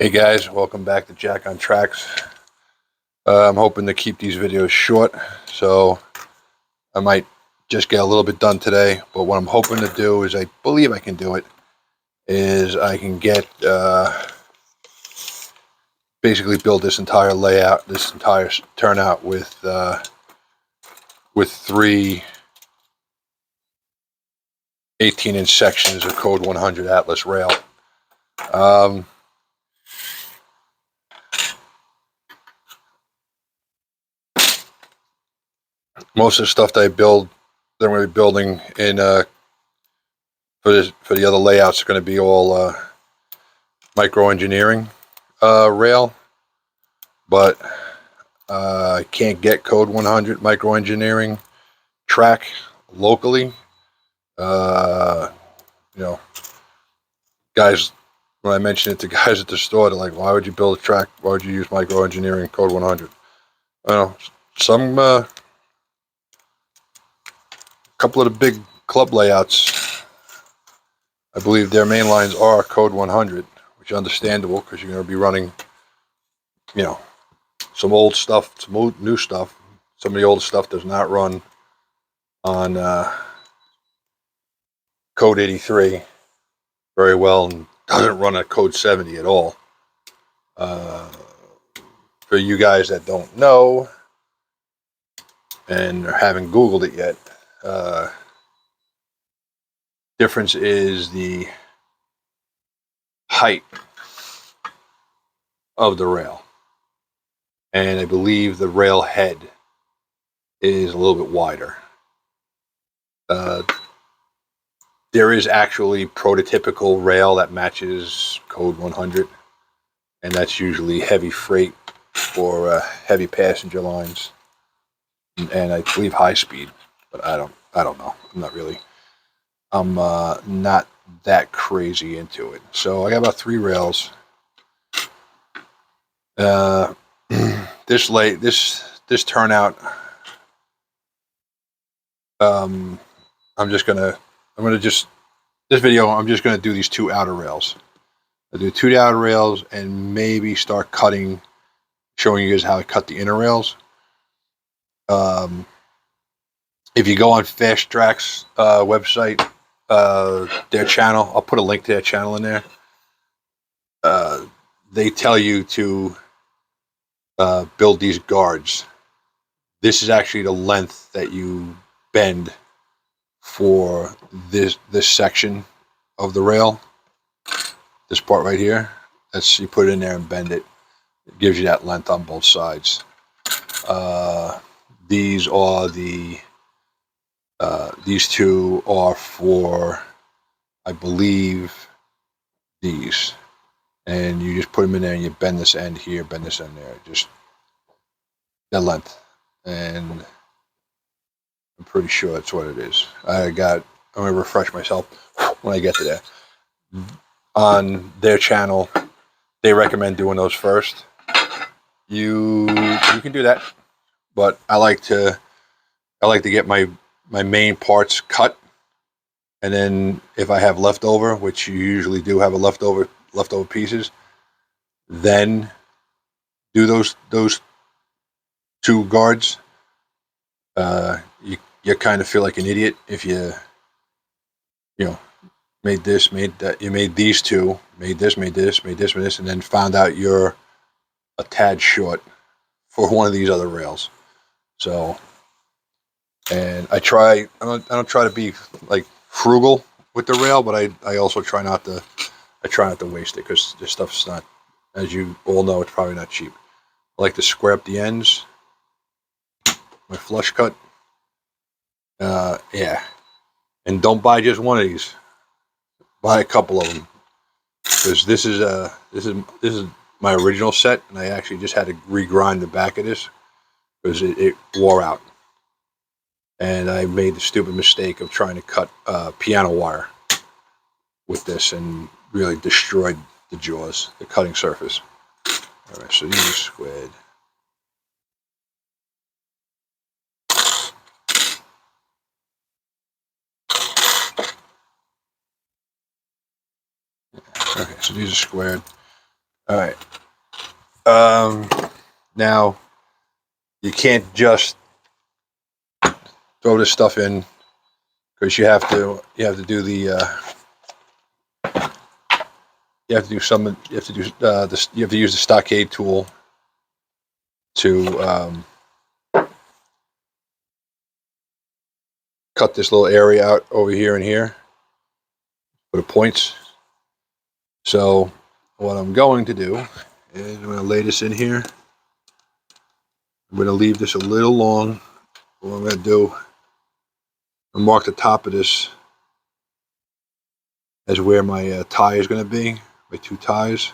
Hey guys, welcome back to Jack on Tracks. I'm hoping to keep these videos short, so I might just get a little bit done today. But what I'm hoping to do is, I believe I can do it, is I can get basically build this entire layout, this entire turnout with three 18-inch sections of Code 100 Atlas rail. Most of the stuff that I build, that I'm going to be building in for the other layouts, are going to be all micro engineering rail, but I can't get Code 100 micro engineering track locally. You know, guys, when I mention it to guys at the store, they're like, "Why would you build a track? Why would you use micro engineering Code 100?" I don't know. Some couple of the big club layouts, I believe their main lines are Code 100, which is understandable because you're going to be running, some old stuff, some new stuff. Some of the old stuff does not run on Code 83 very well, and doesn't run at Code 70 at all. For you guys that don't know and haven't Googled it yet, difference is the height of the rail. And I believe the rail head is a little bit wider. There is actually prototypical rail that matches Code 100, and that's usually heavy freight or heavy passenger lines, and I believe high speed, but I don't know. I'm not that crazy into it. So I got about 3 rails. This turnout, this video, I'm just gonna do these 2 outer rails. I'll do 2 outer rails and maybe start cutting, showing you guys how I cut the inner rails. If you go on Fast Track's website, their channel, I'll put a link to their channel in there. They tell you to build these guards. This is actually the length that you bend for this section of the rail. This part right here, you put it in there and bend it. It gives you that length on both sides. These are these 2 are for, I believe, these. And you just put them in there and you bend this end here, bend this end there, just that length. And I'm pretty sure that's what it is. I'm going to refresh myself when I get to there. On their channel, they recommend doing those first. You can do that, but I like to get my main parts cut, and then if I have leftover, which you usually do have a leftover pieces, then do those 2 guards. You kind of feel like an idiot if you made this, made that, you made these 2, made this, and then found out you're a tad short for one of these other rails. So, and I don't try to be like frugal with the rail, but I also try not to waste it, because this stuff's not, as you all know, it's probably not cheap. I like to square up the ends, my flush cut. Yeah, and don't buy just one of these. Buy a couple of them, because this is my original set, and I actually just had to regrind the back of this because it wore out. And I made the stupid mistake of trying to cut piano wire with this, and really destroyed the jaws, the cutting surface. All right, so these are squared. Okay, so these are squared. All right. Now you can't just throw this stuff in because you have to do the you have to do some you have to do this you have to use the stockade tool to cut this little area out over here and here for the points. So what I'm going to do is I'm going to lay this in here. I'm going to leave this a little long. What I'm going to do, I'll mark the top of this as where my tie is going to be, my two ties.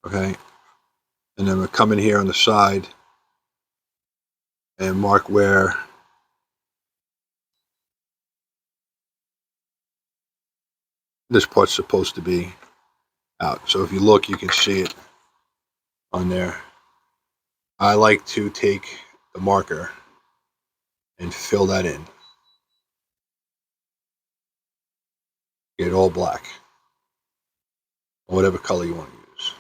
Okay, and then I'm going to come in here on the side and mark where this part's supposed to be out. So if you look, you can see it on there. I like to take the marker and fill that in. Get it all black, or whatever color you want to use.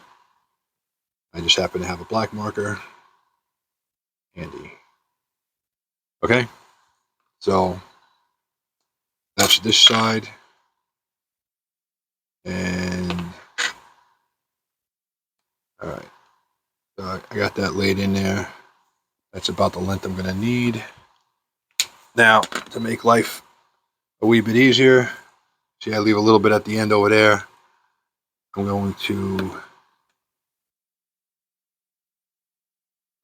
I just happen to have a black marker handy. Okay, so that's this side, and all right, so I got that laid in there. That's about the length I'm going to need. Now, to make life a wee bit easier, see I leave a little bit at the end over there. I'm going to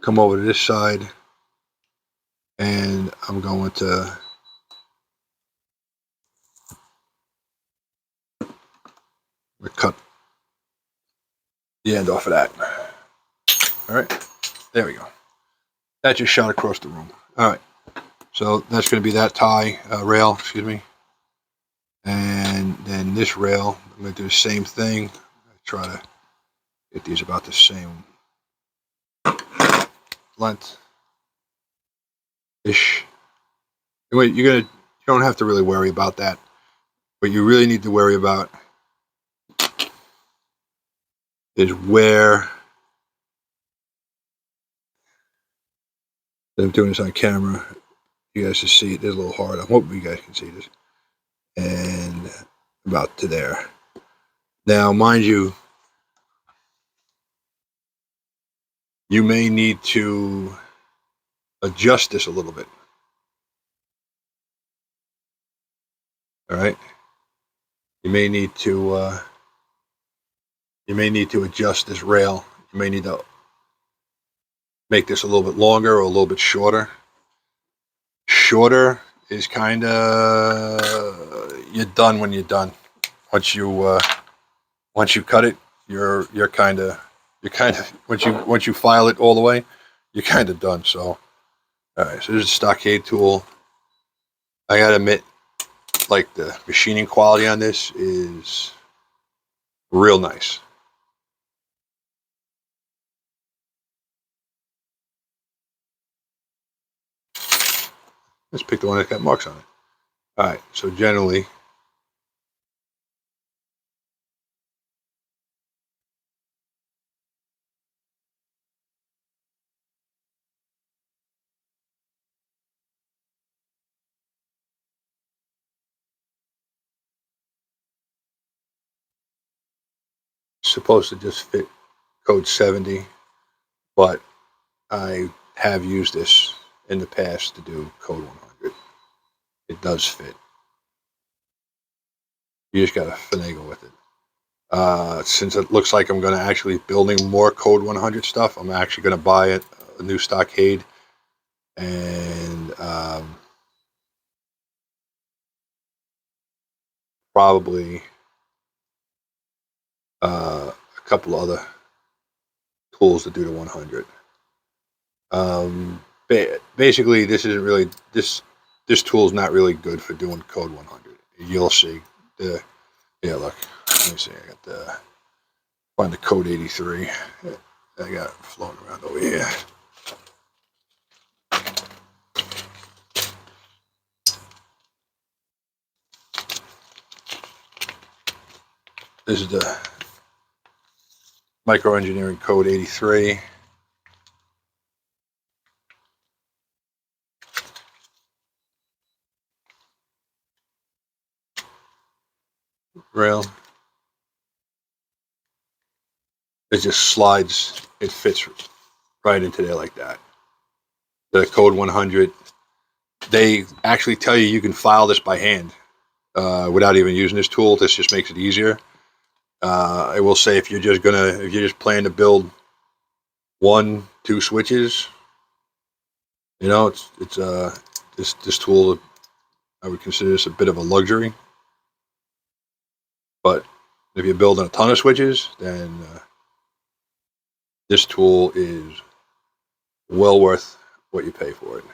come over to this side, and I'm going to cut the end off of that. All right, there we go. That just shot across the room. All right, so that's going to be that tie rail, excuse me. And then this rail, I'm going to do the same thing. Try to get these about the same length ish. Anyway, you don't have to really worry about that. What you really need to worry about is where I'm doing this on camera. You guys can see it. It's a little hard. I'm hoping you guys can see this. And about to there. Now, mind you, you may need to adjust this a little bit. All right. You may need to adjust this rail. You may need to make this a little bit longer or a little bit shorter. Shorter is kind of you're done when you're done. Once you cut it, you're kind of once you file it all the way, you're kind of done. So, all right. So this is a stockade tool. I gotta admit, like the machining quality on this is real nice. Let's pick the one that's got marks on it. All right. So generally, it's supposed to just fit code 70, but I have used this in the past to do code 100. It does fit. You just gotta finagle with it. Since it looks like I'm going to actually be building more code 100 stuff, I'm actually going to buy a new stockade, and probably a couple other tools to do the 100. Basically, this isn't really this tool is not really good for doing code 100. You'll see. Yeah, look. Let me see. I got find the code 83. I got it floating around over here. This is the Microengineering code 83. Rail. It just slides. It fits right into there like that. The code 100. They actually tell you can file this by hand without even using this tool. This just makes it easier. I will say if you're just planning to build 1-2 switches, you know, this tool, I would consider this a bit of a luxury. But if you're building a ton of switches, then this tool is well worth what you pay for it.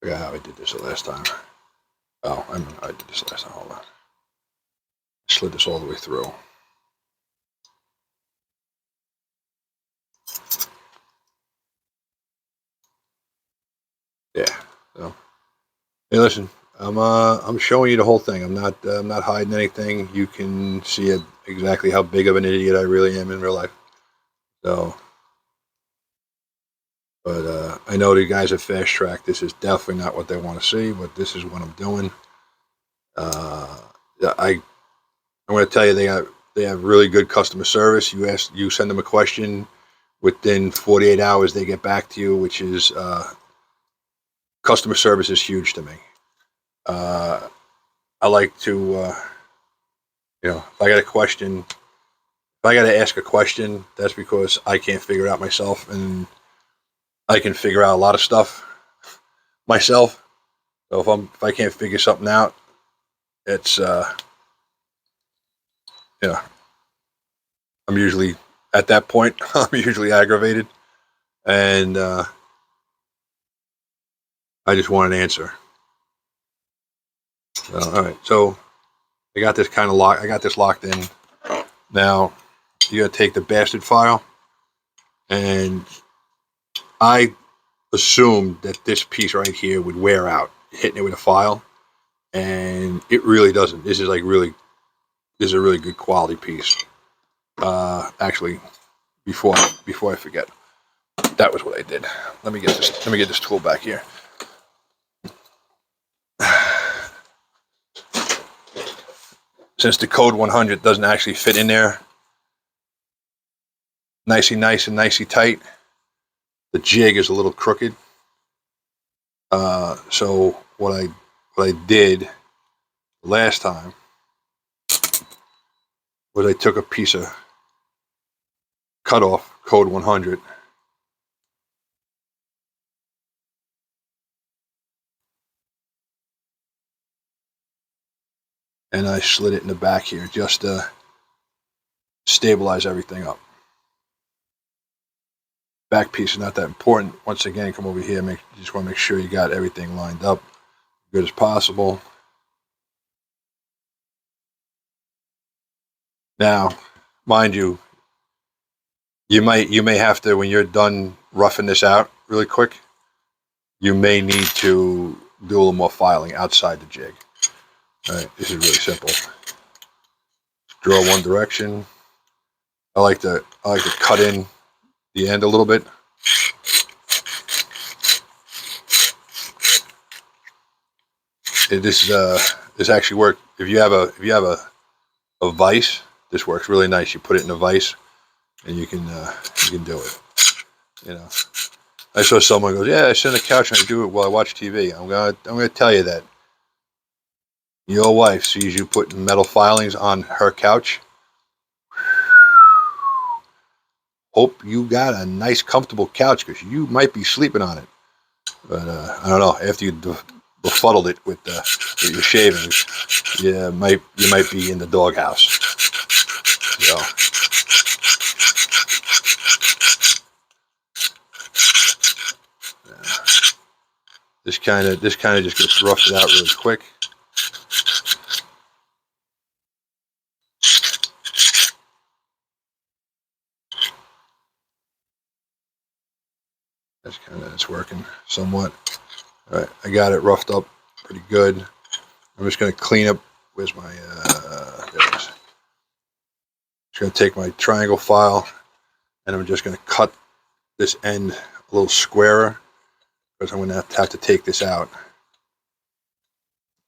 I forgot how I did this the last time. Oh, I mean, I did this last time. Hold on. Slid this all the way through. Yeah. So, hey, listen. I'm showing you the whole thing. I'm not hiding anything. You can see exactly how big of an idiot I really am in real life. So, but I know the guys at Fast Track. This is definitely not what they want to see, but this is what I'm doing. I'm going to tell you they have really good customer service. You send them a question, within 48 hours they get back to you, which is customer service is huge to me. I like to if I got a question, if I got to ask a question, that's because I can't figure it out myself, and I can figure out a lot of stuff myself. So if I can't figure something out, it's you know I'm usually at that point. I'm usually aggravated, and I just want an answer. All right, so I got this kind of locked. I got this locked in. Now you got to take the bastard file, and I assumed that this piece right here would wear out hitting it with a file, and it really doesn't. This is a really good quality piece. Actually, before I forget, that was what I did. Let me get this tool back here. Since the code 100 doesn't actually fit in there nicey nice and nicey tight, the jig is a little crooked. So what I did last time was I took a piece of cutoff code 100 and I slid it in the back here just to stabilize everything up. Back piece is not that important. Once again, come over here. You just want to make sure you got everything lined up good as possible. Now, mind you, you may have to, when you're done roughing this out really quick, you may need to do a little more filing outside the jig. All right, this is really simple. Draw one direction. I like to cut in the end a little bit. This actually works. If you have a vise, this works really nice. You put it in a vise, and you can do it. You know, I saw someone goes, "Yeah, I sit on the couch and I do it while I watch TV." I'm gonna tell you that your wife sees you putting metal filings on her couch. Hope you got a nice, comfortable couch because you might be sleeping on it. But I don't know. After you befuddled it with your shavings, you might be in the doghouse. So. This kind of just gets roughed out really quick. It's working somewhat. All right, I got it roughed up pretty good. I'm just going to clean up. Where's my? There it is. Just going to take my triangle file, and I'm just going to cut this end a little squarer because I'm going to have to take this out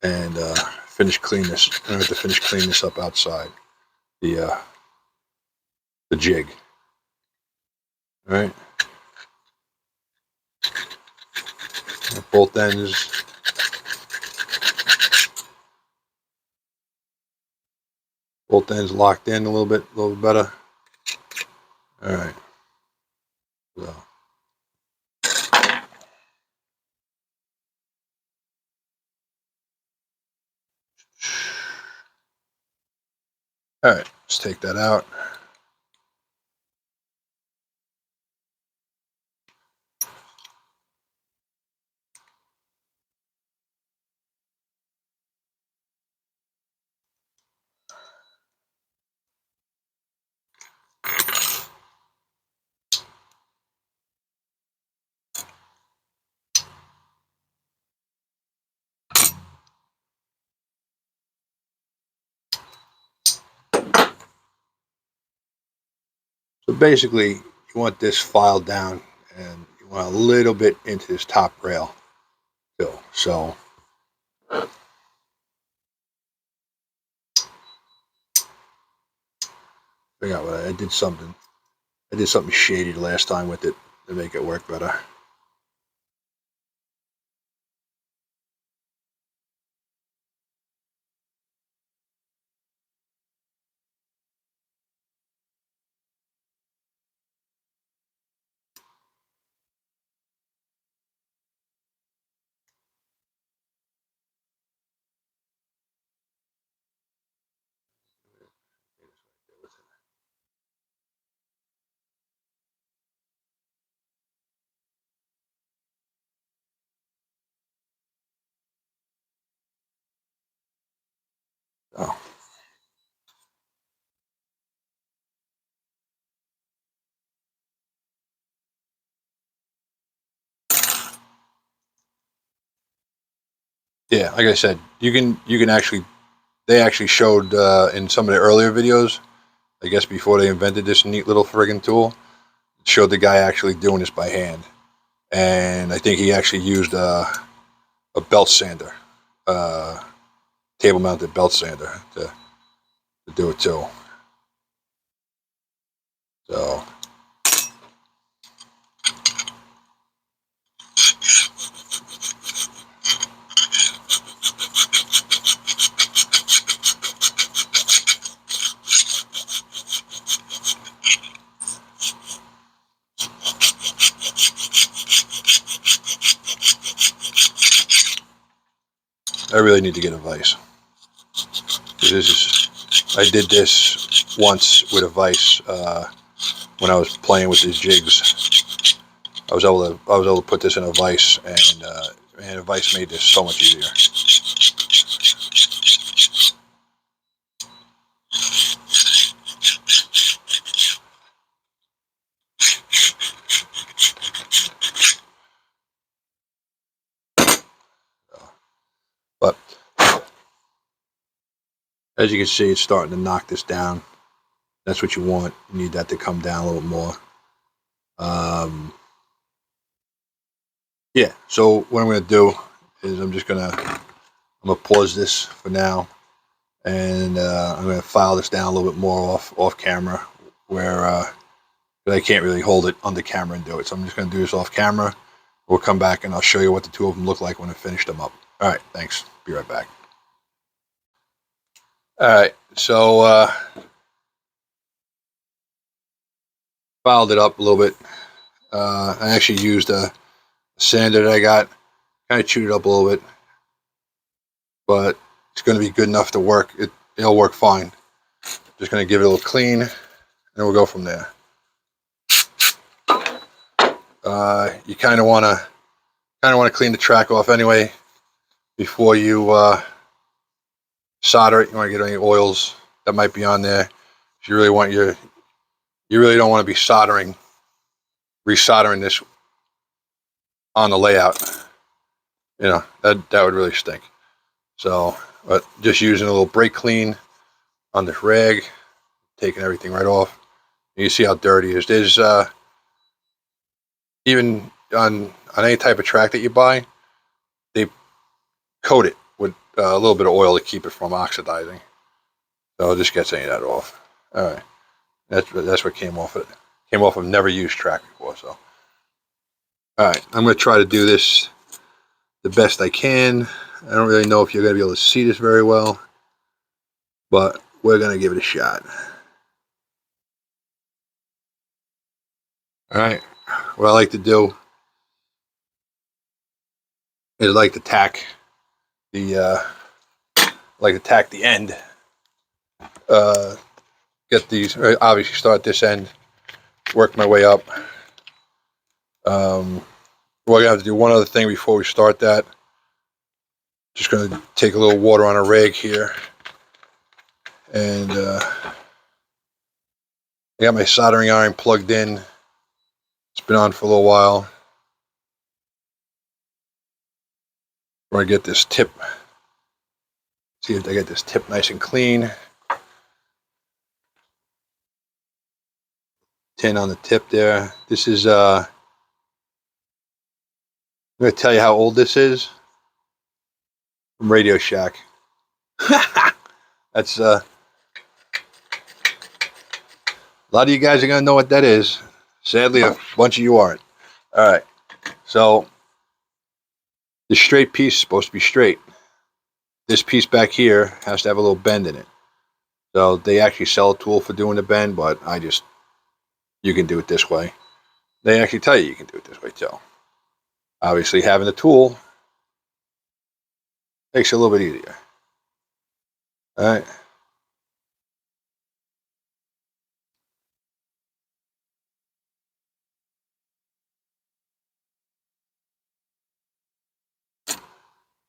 and finish clean this. I have to finish cleaning this up outside the jig. All right. Both ends. Both ends locked in a little bit better. All right. So. All right, let's take that out. So basically, you want this file down, and you want a little bit into this top rail too. So figure out what I did something. I did something shady the last time with it to make it work better. Oh. Yeah, like I said, you can actually. They actually showed in some of the earlier videos. I guess before they invented this neat little friggin' tool, showed the guy actually doing this by hand, and I think he actually used a belt sander, table-mounted belt sander to do it too. So I really need to get a vise. I did this once with a vise when I was playing with these jigs. I was able to put this in a vise, and man, a vise made this so much easier. But as you can see, it's starting to knock this down. That's what you want. You need that to come down a little more. Yeah. So what I'm going to do is I'm gonna pause this for now, and I'm going to file this down a little bit more off camera, where I can't really hold it on the camera and do it. So I'm just going to do this off camera. We'll come back and I'll show you what the two of them look like when I finish them up. All right, thanks. Be right back. All right, so filed it up a little bit. I actually used a sander that I got, kind of chewed it up a little bit, but it's going to be good enough to work. It'll work fine. Just going to give it a little clean, and we'll go from there. You kind of want to clean the track off anyway before you solder it. You want to get any oils that might be on there. If you really you really don't want to be resoldering this on the layout. You know, that would really stink. So, but just using a little brake clean on this rag, taking everything right off. You see how dirty it is. There's even on any type of track that you buy, they coat it with a little bit of oil to keep it from oxidizing. So it just gets any of that off. All right, that's what came off it. Came off of never used track before. So, all right, I'm gonna try to do this the best I can. I don't really know if you're gonna be able to see this very well, but we're gonna give it a shot. All right, what I like to do is like to tack the end. Uh, get these. Obviously, start this end, work my way up. We're gonna have to do one other thing before we start that. Just gonna take a little water on a rag here, and I got my soldering iron plugged in. It's been on for a little while. I'm gonna get this tip. See if I get this tip nice and clean. Tin on the tip there. This is I'm gonna tell you how old this is. From Radio Shack. That's a lot of you guys are gonna know what that is. Sadly, a bunch of you aren't. All right, so the straight piece is supposed to be straight. This piece back here has to have a little bend in it. So they actually sell a tool for doing the bend, but you can do it this way. They actually tell you can do it this way too. Obviously, having the tool makes it a little bit easier. All right.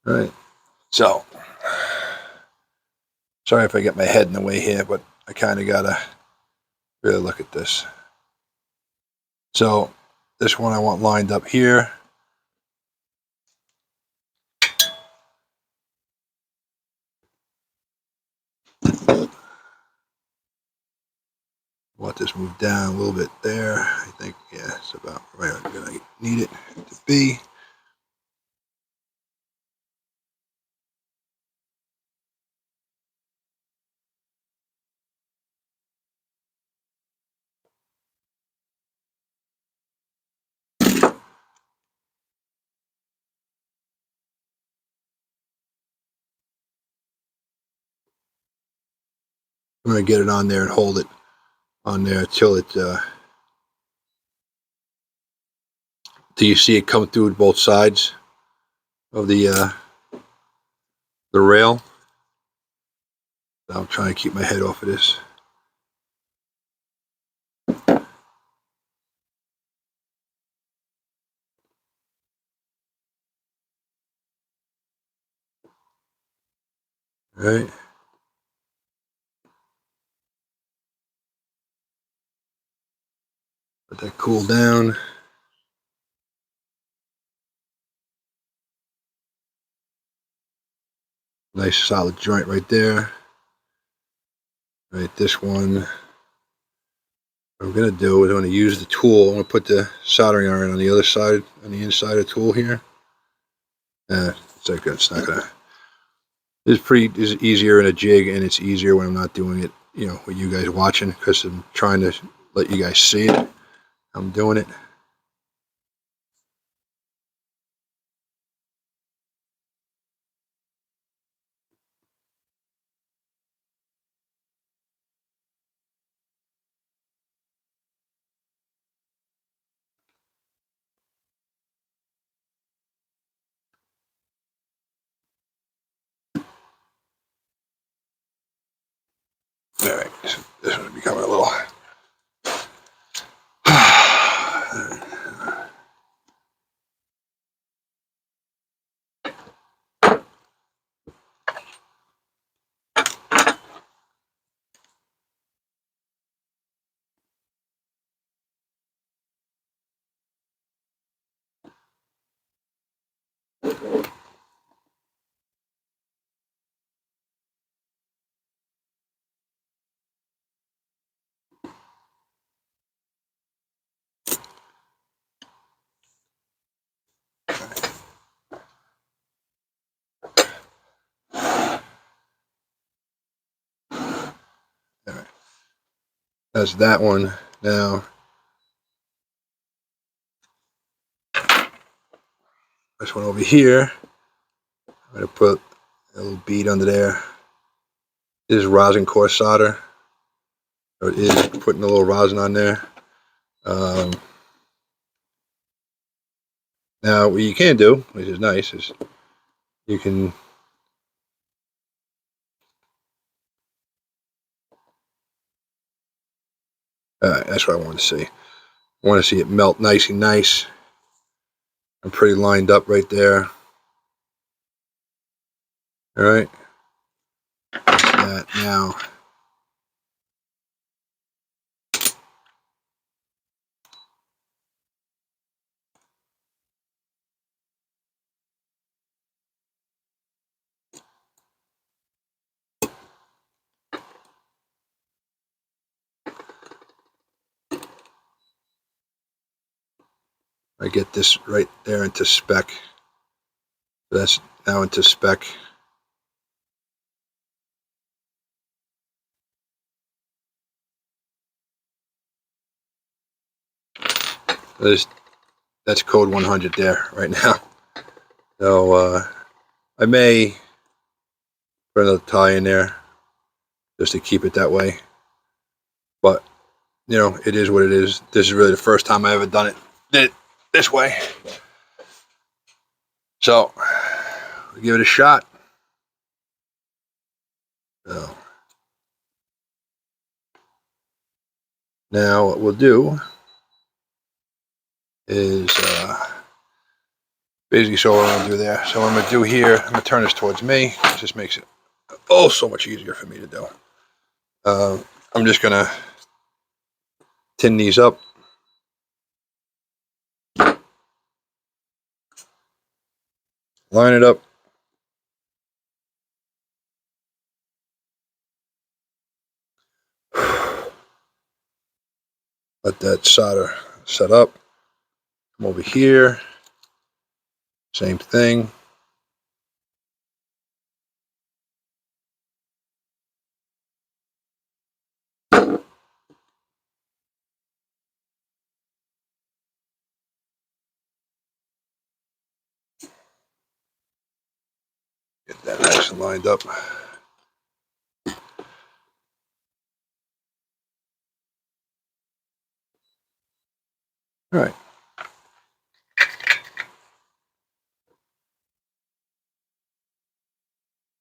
All right. So, sorry if I get my head in the way here, but I kind of gotta really look at this. So, this one I want lined up here. Want this moved down a little bit there. I think, yeah, it's about right where I need it to be. I'm gonna get it on there and hold it on there till it till you see it come through both sides of the rail. I'm trying to keep my head off of this. All right. Let that cool down. Nice solid joint right there. Right, this one. What I'm gonna do is I'm gonna use the tool. I'm gonna put the soldering iron on the other side, on the inside of the tool here. It's like it's not gonna. It's easier in a jig, and it's easier when I'm not doing it, you know, with you guys watching, because I'm trying to let you guys see it. I'm doing it. All right, this one's becoming a little. That's that one. Now, this one over here, I'm going to put a little bead under there. This is rosin core solder. So it is putting a little rosin on there. Now, what you can do, which is nice, is you can that's what I want to see. I want to see it melt nice and nice. I'm pretty lined up right there. All right. That's that. Now, I get this right there into spec. That's now into spec. That's code 100 there right now. So I may put another tie in there just to keep it that way. But, you know, it is what it is. This is really the first time I ever did it this way. So, we'll give it a shot. So, now what we'll do is basically show what I'm going to do there. So what I'm going to do here, I'm going to turn this towards me. It just makes it so much easier for me to do. I'm just going to tin these up. Line it up. Let that solder set up. Come over here. Same thing. Get that nice and lined up. All right.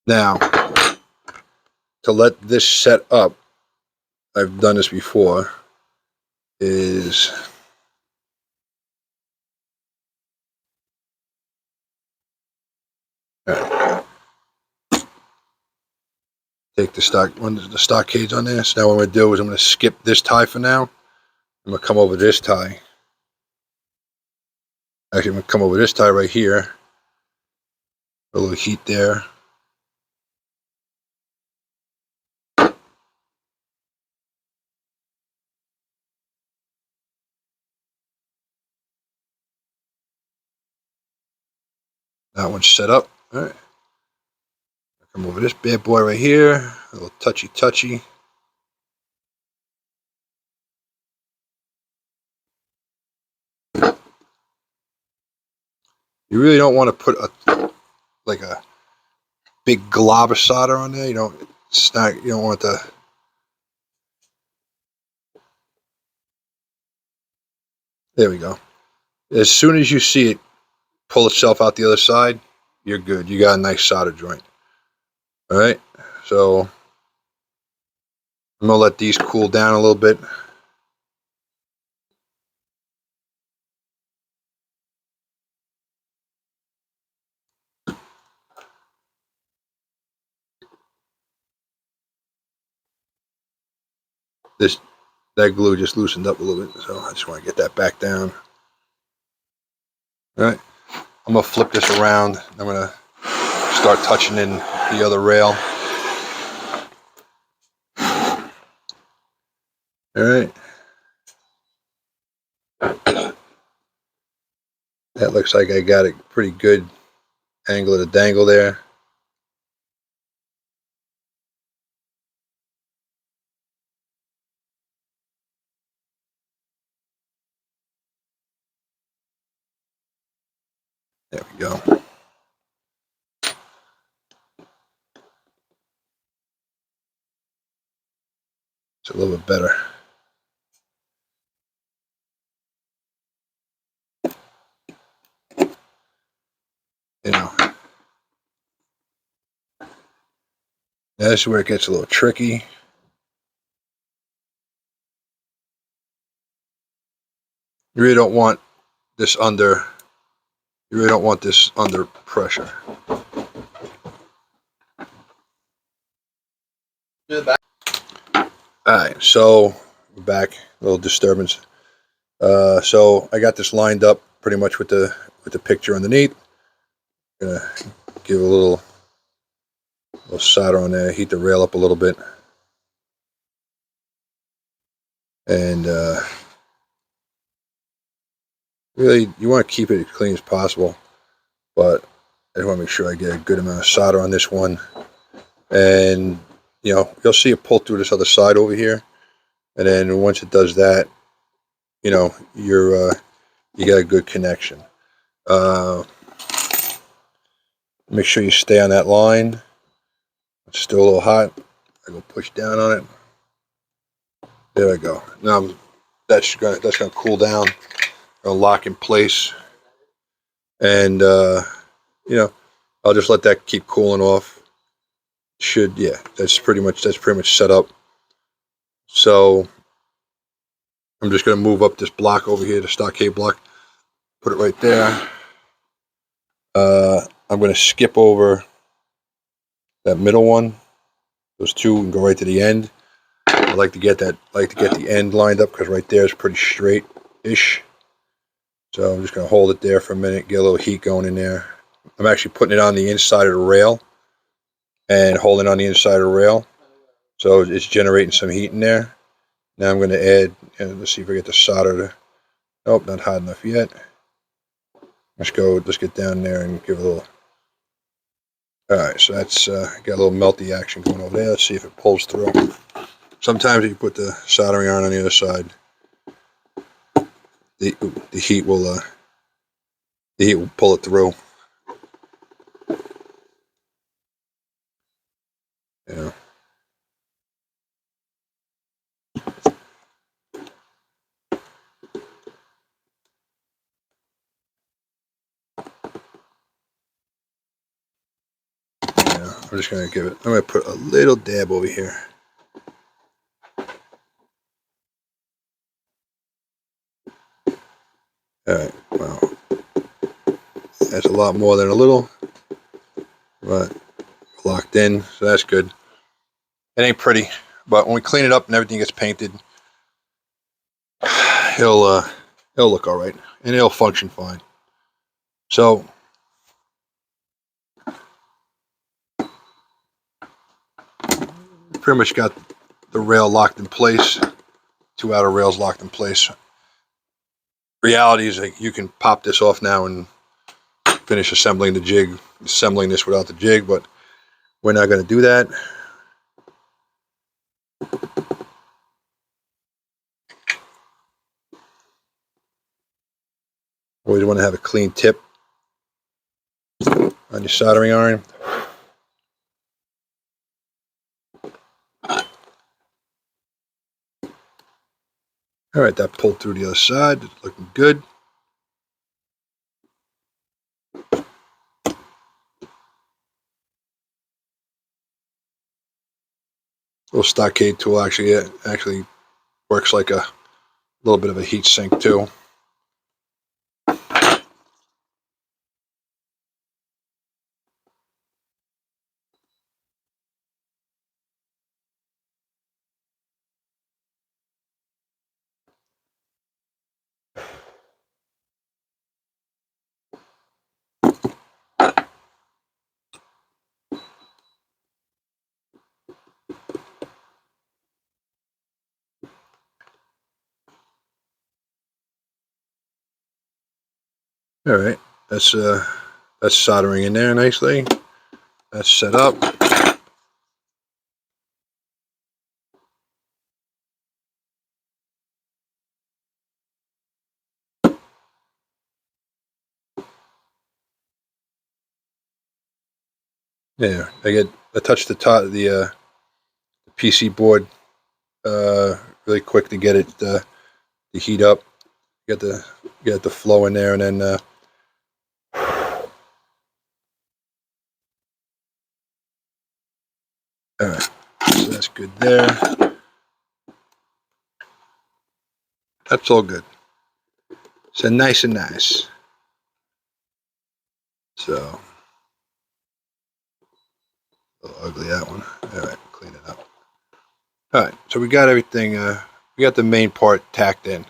Now, to let this set up, I've done this before, is take the stockades on this. Now what I'm going to do is I'm going to skip this tie for now. I'm going to come over this tie. Actually, I'm going to come over this tie right here. A little heat there. That one's set up. All right. Come over this bad boy right here. A little touchy. You really don't want to put a big glob of solder on there. You don't want the. There we go. As soon as you see it pull itself out the other side, you're good. You got a nice solder joint. All right. So I'm gonna let these cool down a little bit. That glue just loosened up a little bit, so I just want to get that back down. All right, I'm gonna flip this around. I'm gonna start touching in the other rail. All right, that looks like I got a pretty good angle of the dangle there. There we go. It's a little bit better. You know, that's where it gets a little tricky. You really don't want this under. You really don't want this under pressure. All right, so we're back. A little disturbance. So I got this lined up pretty much with the picture underneath. Gonna give a little solder on there. Heat the rail up a little bit, and really you want to keep it as clean as possible. But I just want to make sure I get a good amount of solder on this one, and you'll see it pull through this other side over here, and then once it does that, you got a good connection. Make sure you stay on that line. It's still a little hot. I go push down on it. There I go. Now that's gonna cool down. It'll lock in place, and I'll just let that keep cooling off. That's pretty much set up. So I'm just gonna move up this block over here, the stockade block. Put it right there. I'm gonna skip over that middle one. Those two and go right to the end. I like to get the end lined up because right there is pretty straight-ish. So I'm just going to hold it there for a minute, get a little heat going in there. I'm actually putting it on the inside of the rail and holding on the inside of the rail. So it's generating some heat in there. Now I'm going to add, let's see if I get the solder to, nope, not hot enough yet. Let's get down there and give a little, all right, so that's got a little melty action going over there. Let's see if it pulls through. Sometimes if you put the soldering iron on the other side, the heat will pull it through. Yeah. I'm just going to give it, I'm going to put a little dab over here. Alright, well, that's a lot more than a little, but locked in, so that's good. It ain't pretty, but when we clean it up and everything gets painted, it'll look alright, and it'll function fine. So, pretty much got the rail locked in place, two outer rails locked in place. Reality is that you can pop this off now and finish assembling this without the jig, but we're not going to do that. Always want to have a clean tip on your soldering iron. Alright, that pulled through the other side. It's looking good. Little stockade tool actually works like a little bit of a heat sink too. All right, that's soldering in there nicely. That's set up. Yeah, I touched the top of the PC board really quick to get it to heat up. Get the flow in there, and then all right, so that's good there. That's all good. So nice and nice. So a little ugly that one. All right, clean it up. All right, so we got everything. We got the main part tacked in.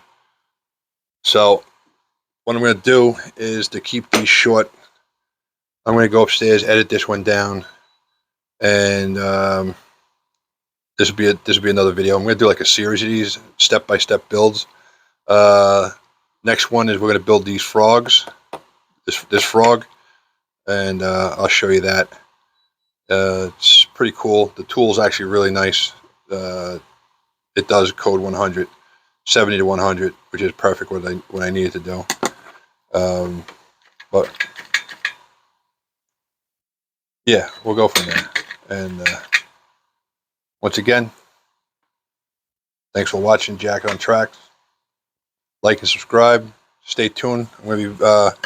So what I'm going to do is to keep these short. I'm going to go upstairs, edit this one down, and this will be another video. I'm going to do like a series of these step-by-step builds. Next one is we're going to build these frogs. This frog, and I'll show you that. It's pretty cool. The tool is actually really nice. It does code 100, 70 to 100, which is perfect what I needed to do. But yeah, we'll go from there. And once again, thanks for watching Jack on Track. Like and subscribe. Stay tuned. I'm going to be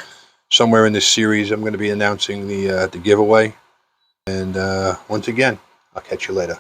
somewhere in this series. I'm going to be announcing the giveaway. And once again, I'll catch you later.